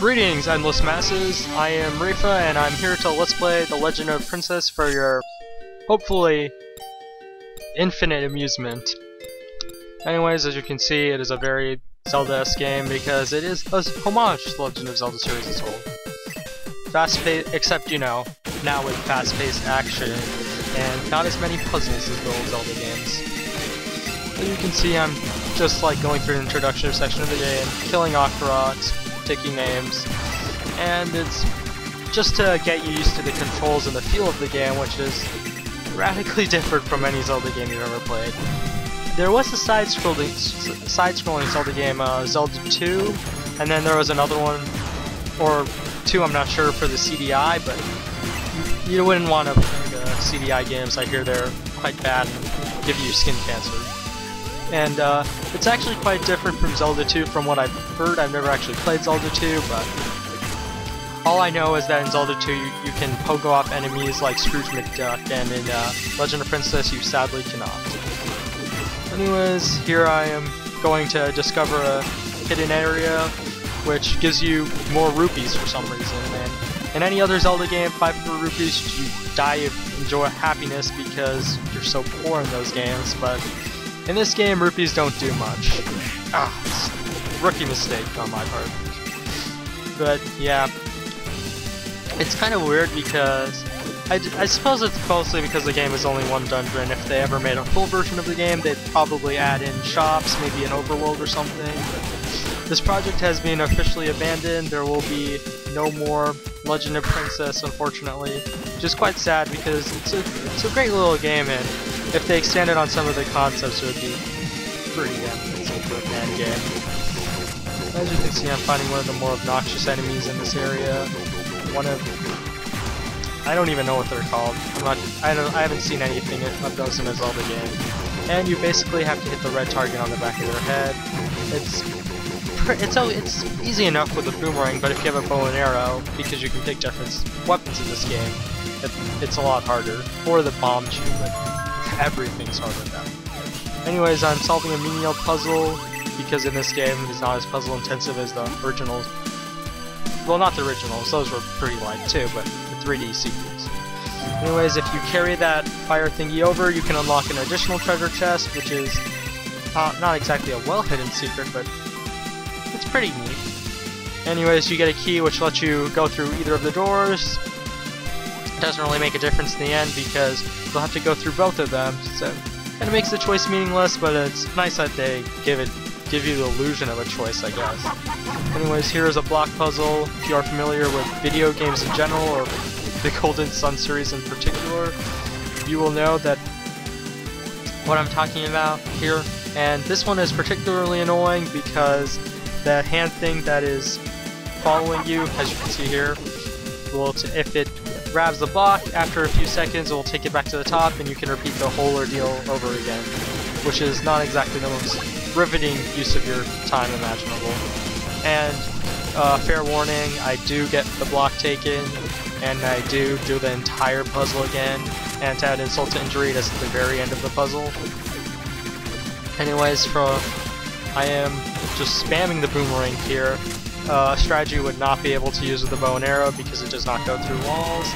Greetings, endless masses. I am Rifa, and I'm here to let's play The Legend of Princess for your, hopefully, infinite amusement. Anyways, as you can see, it is a very Zelda-esque game because it is a homage to the Legend of Zelda series as a whole. Fast-paced, except, you know, now with fast-paced action and not as many puzzles as the old Zelda games. As you can see, I'm just like going through an introductory section of the game, killing Octoroks, taking names, and it's just to get you used to the controls and the feel of the game, which is radically different from any Zelda game you've ever played. There was a side-scrolling Zelda game, Zelda 2, and then there was another one, or 2, I'm not sure, for the CDI, but you wouldn't want to play CDI games. I hear they're quite bad and give you skin cancer. And it's actually quite different from Zelda 2 from what I've heard. I've never actually played Zelda 2, but all I know is that in Zelda 2 you can pogo off enemies like Scrooge McDuck, and in Legend of Princess you sadly cannot. Anyways, here I am going to discover a hidden area which gives you more rupees for some reason. And in any other Zelda game, 500 rupees, you die of enjoy happiness because you're so poor in those games, but in this game, rupees don't do much. Rookie mistake on my part. But yeah, it's kind of weird because I suppose it's mostly because the game is only one dungeon. If they ever made a full version of the game, they'd probably add in shops, maybe an overworld or something. This project has been officially abandoned. There will be no more Legend of Princess, unfortunately, which is quite sad because it's a great little game, and if they extended on some of the concepts, it would be pretty damn amazing for a fan game. As you can see, I'm finding one of the more obnoxious enemies in this area. I don't even know what they're called. I haven't seen anything of those in a Zelda game. And you basically have to hit the red target on the back of their head. It's easy enough with a boomerang, but if you have a bow and arrow, because you can pick different weapons in this game, it's a lot harder. Or the bomb tube, but everything's harder now. Anyways, I'm solving a menial puzzle because in this game it's not as puzzle intensive as the originals. Well, not the originals, those were pretty light too, but the 3D sequels. Anyways, if you carry that fire thingy over, you can unlock an additional treasure chest, which is not exactly a well-hidden secret, but it's pretty neat. Anyways, you get a key which lets you go through either of the doors. It doesn't really make a difference in the end because you'll have to go through both of them, so it kind of makes the choice meaningless, but it's nice that they give you the illusion of a choice, I guess. Anyways, here is a block puzzle. If you are familiar with video games in general, or the Golden Sun series in particular, you will know that what I'm talking about here. And this one is particularly annoying because the hand thing that is following you, as you can see here, if it grabs the block, after a few seconds it will take it back to the top and you can repeat the whole ordeal over again, which is not exactly the most riveting use of your time imaginable. And fair warning, I do get the block taken, and I do the entire puzzle again, and to add insult to injury, that's at the very end of the puzzle. Anyways, I am just spamming the boomerang here. A strategy would not be able to use with the bow and arrow because it does not go through walls,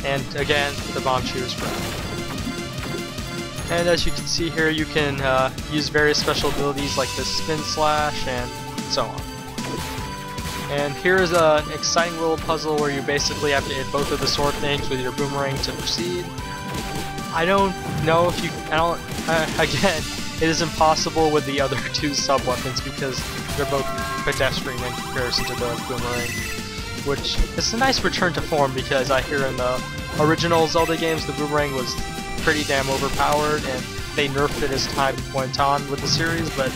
and again, the bomb shoe is free. And as you can see here, you can use various special abilities like the spin slash and so on. And here is an exciting little puzzle where you basically have to hit both of the sword things with your boomerang to proceed. I don't know if you, again, it is impossible with the other two sub-weapons because they're both pedestrian in comparison to the boomerang, which is a nice return to form because I hear in the original Zelda games the boomerang was pretty damn overpowered and they nerfed it as time went on with the series, but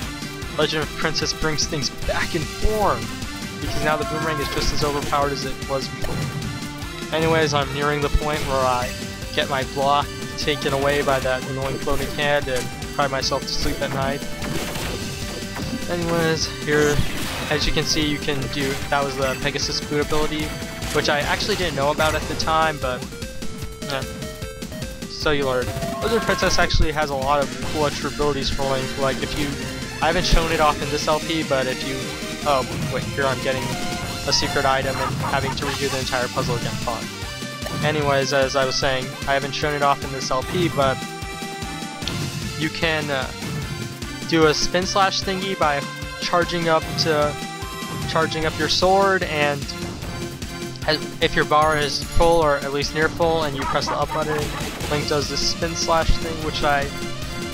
Legend of Princess brings things back in form because now the boomerang is just as overpowered as it was before. Anyways, I'm nearing the point where I get my block taken away by that annoying floating hand and cry myself to sleep at night. Anyways, here, as you can see, you can do, that was the Pegasus boot ability, which I actually didn't know about at the time, but so you learn. Legend of Princess actually has a lot of cool extra abilities for Link, like if you, I haven't shown it off in this LP, but if you, oh wait, here I'm getting a secret item and having to redo the entire puzzle again fun. Anyways, as I was saying, I haven't shown it off in this LP, but you can do a spin slash thingy by charging up your sword, and if your bar is full or at least near full and you press the up button, Link does this spin slash thing, which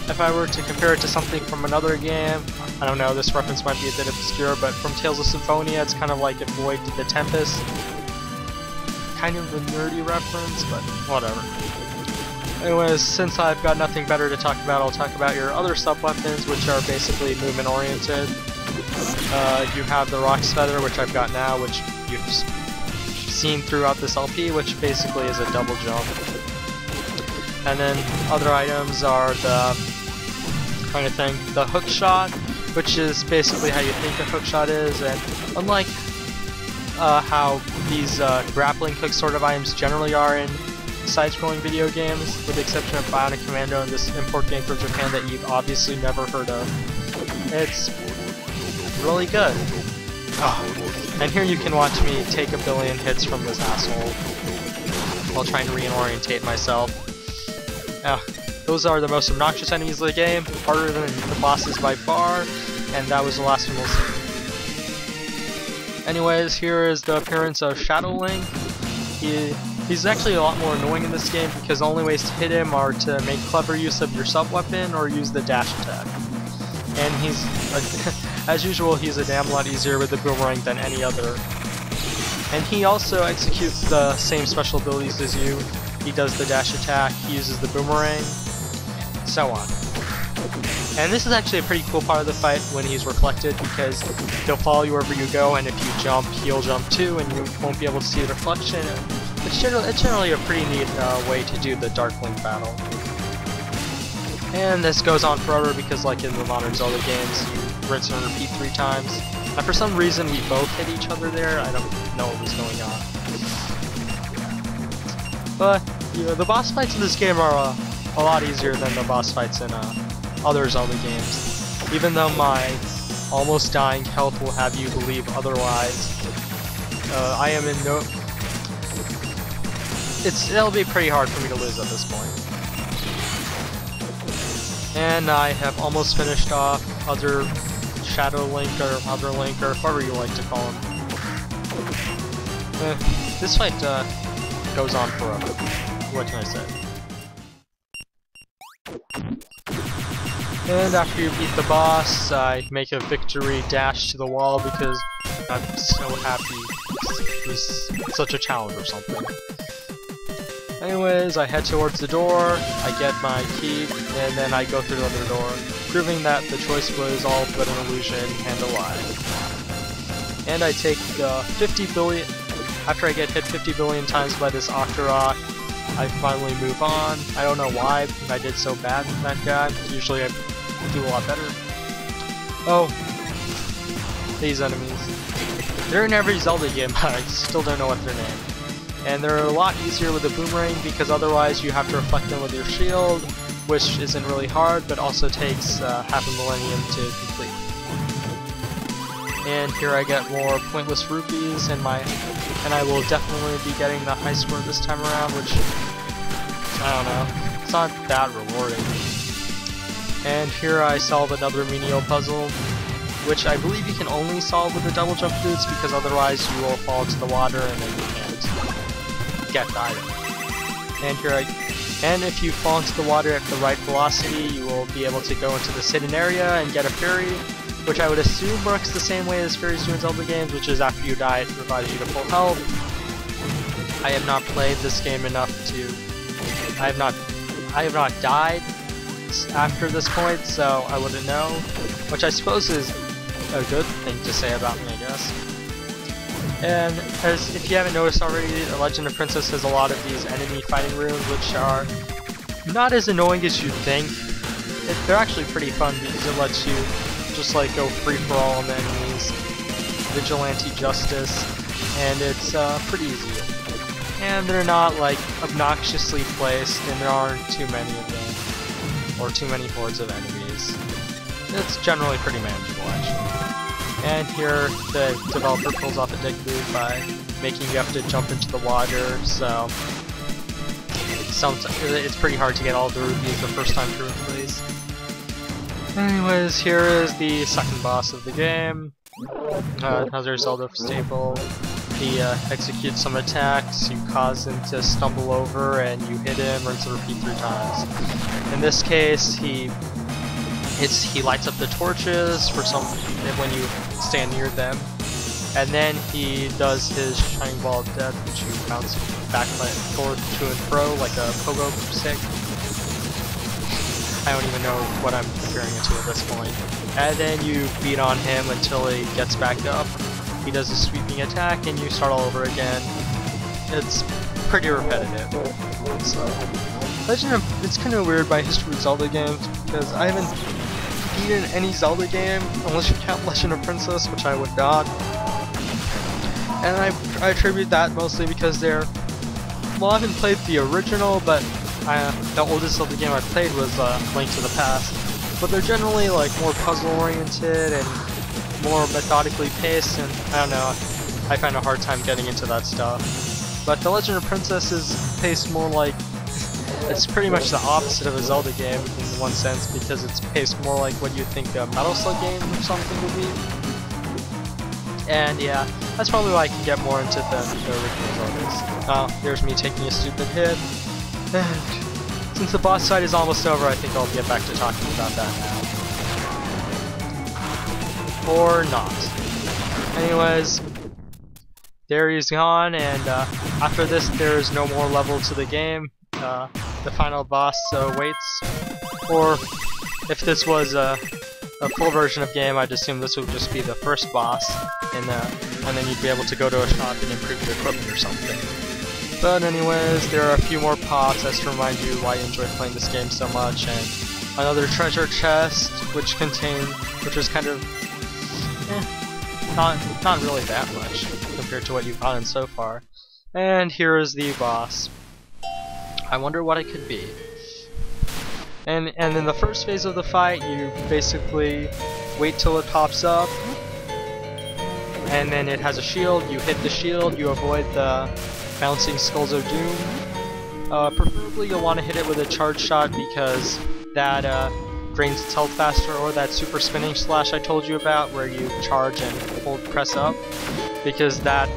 if I were to compare it to something from another game, I don't know, this reference might be a bit obscure, but from Tales of Symphonia, it's kind of like if Void did the Tempest. Kind of a nerdy reference, but whatever. Anyways, since I've got nothing better to talk about, I'll talk about your other sub-weapons, which are basically movement-oriented. You have the Rock's Feather, which I've got now, which you've seen throughout this LP, which basically is a double jump. And then other items are the hook shot, which is basically how you think a hook shot is, and unlike how these grappling hook sort of items generally are in side-scrolling video games, with the exception of Bionic Commando and this import game from Japan that you've obviously never heard of. It's really good. Oh. And here you can watch me take a billion hits from this asshole while trying to reorientate myself. Those are the most obnoxious enemies of the game, harder than the bosses by far, and that was the last one we'll see. Anyways, here is the appearance of Shadow Link. He's actually a lot more annoying in this game because the only ways to hit him are to make clever use of your sub-weapon or use the dash attack. And as usual, he's a damn lot easier with the boomerang than any other. And he also executes the same special abilities as you. He does the dash attack, he uses the boomerang, so on. And this is actually a pretty cool part of the fight when he's reflected, because he'll follow you wherever you go, and if you jump, he'll jump too, and you won't be able to see the reflection. It's generally a pretty neat way to do the Dark Link battle. And this goes on forever because, like in the modern Zelda games, you rinse and repeat 3 times. And for some reason we both hit each other there. I don't know what was going on. But the boss fights in this game are a lot easier than the boss fights in other Zelda games. Even though my almost dying health will have you believe otherwise, I am in no... It'll be pretty hard for me to lose at this point. And I have almost finished off other Shadow Link or other Link or whatever you like to call him. This fight goes on forever. What can I say? And after you beat the boss, I make a victory dash to the wall because I'm so happy it was such a challenge or something. Anyways, I head towards the door, I get my key, and then I go through the other door, proving that the choice was all but an illusion and a lie. And I take the 50 billion... After I get hit 50 billion times by this Octorok, I finally move on. I don't know why I did so bad with that guy. Usually I do a lot better. Oh, these enemies. They're in every Zelda game, but I still don't know what their name. And they're a lot easier with the boomerang because otherwise you have to reflect them with your shield, which isn't really hard, but also takes half a millennium to complete. And here I get more pointless rupees, and I will definitely be getting the high score this time around, which, I don't know, it's not that rewarding. And here I solve another menial puzzle, which I believe you can only solve with the double jump boots, because otherwise you will fall into the water and then you can't get the item. And if you fall into the water at the right velocity, you will be able to go into this hidden area and get a fairy, which I would assume works the same way as fairies do in Zelda games, which is after you die it provides you to full health. I have not played this game enough to... I have not died after this point, so I wouldn't know, which I suppose is a good thing to say about me, I guess. And as if you haven't noticed already, The Legend of Princess has a lot of these enemy fighting rooms, which are not as annoying as you'd think. They're actually pretty fun because it lets you just like go free for all on the enemies, vigilante justice, and it's pretty easy. And they're not like obnoxiously placed, and there aren't too many of them, or too many hordes of enemies. It's generally pretty manageable actually. And here the developer pulls off a dick move by making you have to jump into the water, so it's pretty hard to get all the rubies the first time through at least. Anyways, here is the second boss of the game. Another Zelda staple. He executes some attacks, you cause him to stumble over, and you hit him, rinse and repeat 3 times. In this case, he lights up the torches for when you stand near them, and then he does his shining ball of death, which you bounce back forward to and fro like a pogo stick. I don't even know what I'm comparing it to at this point. And then you beat on him until he gets back up. He does a sweeping attack, and you start all over again. It's pretty repetitive. So, it's kind of weird my history with Zelda games because I haven't beaten any Zelda game unless you count Legend of Princess, which I would not. And I attribute that mostly because well, I haven't played the original, but the oldest Zelda game I played was Link to the Past. But they're generally like more puzzle oriented and more methodically paced, and I don't know, I find a hard time getting into that stuff. But The Legend of Princess is paced more like, it's pretty much the opposite of a Zelda game in one sense, because it's paced more like what you'd think a Metal Slug game or something would be. And yeah, that's probably why I can get more into the original Zeldas. Oh, here's me taking a stupid hit. And since the boss fight is almost over, I think I'll get back to talking about that now. Or not. Anyways, there he's gone, and after this there is no more level to the game. The final boss waits. Or if this was a full version of game, I'd assume this would just be the first boss, and then you'd be able to go to a shop and improve your equipment or something. But anyways, there are a few more pops as to remind you why you enjoy playing this game so much, and another treasure chest, which was kind of not really that much compared to what you've gotten so far. And here is the boss. I wonder what it could be. And in the first phase of the fight, you basically wait till it pops up, and then it has a shield. You hit the shield, you avoid the bouncing Skulls of Doom. Preferably you'll want to hit it with a charge shot because that drains its health faster, or that super spinning slash I told you about where you charge and press up, because that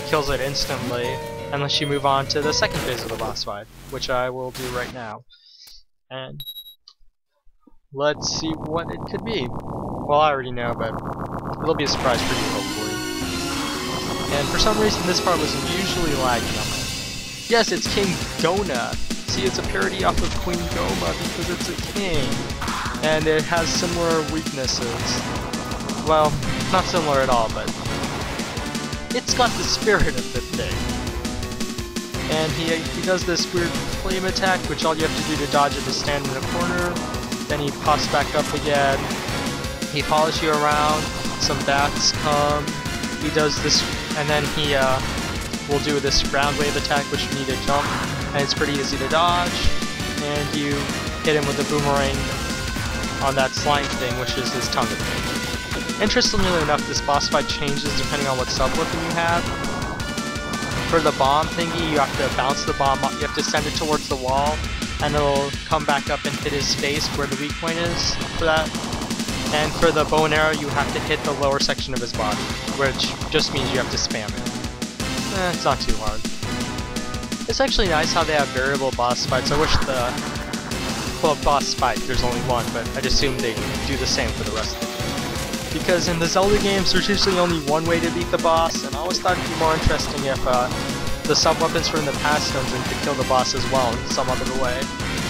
kills it instantly unless you move on to the second phase of the boss fight, which I will do right now. And let's see what it could be. Well, I already know, but it'll be a surprise for you, hopefully. And for some reason this part was usually lagging on it. Yes, it's King Gona. See, it's a parody off of Queen Goma because it's a king. And it has similar weaknesses. Well, not similar at all, but it's got the spirit of the thing. And he does this weird flame attack, which all you have to do to dodge it is stand in a corner. Then he pops back up again. He follows you around. Some bats come. He does this, and then he will do this ground wave attack, which you need to jump, and it's pretty easy to dodge. And you hit him with a boomerang on that slime thing, which is his tongue thing. Interestingly enough, this boss fight changes depending on what sub-weapon you have. For the bomb thingy, you have to bounce the bomb up, you have to send it towards the wall, and it'll come back up and hit his face where the weak point is for that. And for the bow and arrow, you have to hit the lower section of his body, which just means you have to spam it. It's not too hard. It's actually nice how they have variable boss fights. I wish well, boss fight, there's only one, but I'd assume they do the same for the rest of it. Because in the Zelda games, there's usually only one way to beat the boss, and I always thought it'd be more interesting if the sub-weapons from the past dungeon could kill the boss as well in some other way.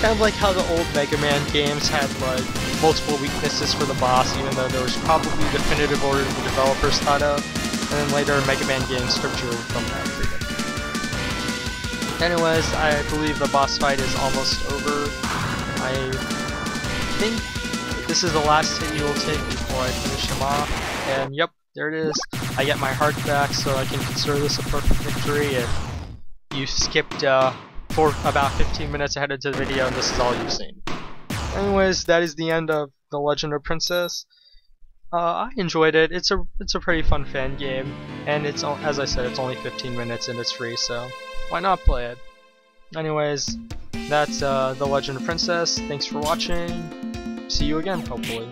Kind of like how the old Mega Man games had like multiple weaknesses for the boss, even though there was probably definitive order the developers thought of, and then later Mega Man games stripped you from that freedom. Anyways, I believe the boss fight is almost over. I think this is the last hit you will take before I finish him off, and yep, there it is. I get my heart back, so I can consider this a perfect victory if you skipped for about 15 minutes ahead of the video and this is all you've seen. Anyways, that is the end of The Legend of Princess. I enjoyed it. It's a pretty fun fan game, and as I said, it's only 15 minutes and it's free, so why not play it? Anyways, that's The Legend of Princess. Thanks for watching. See you again, hopefully.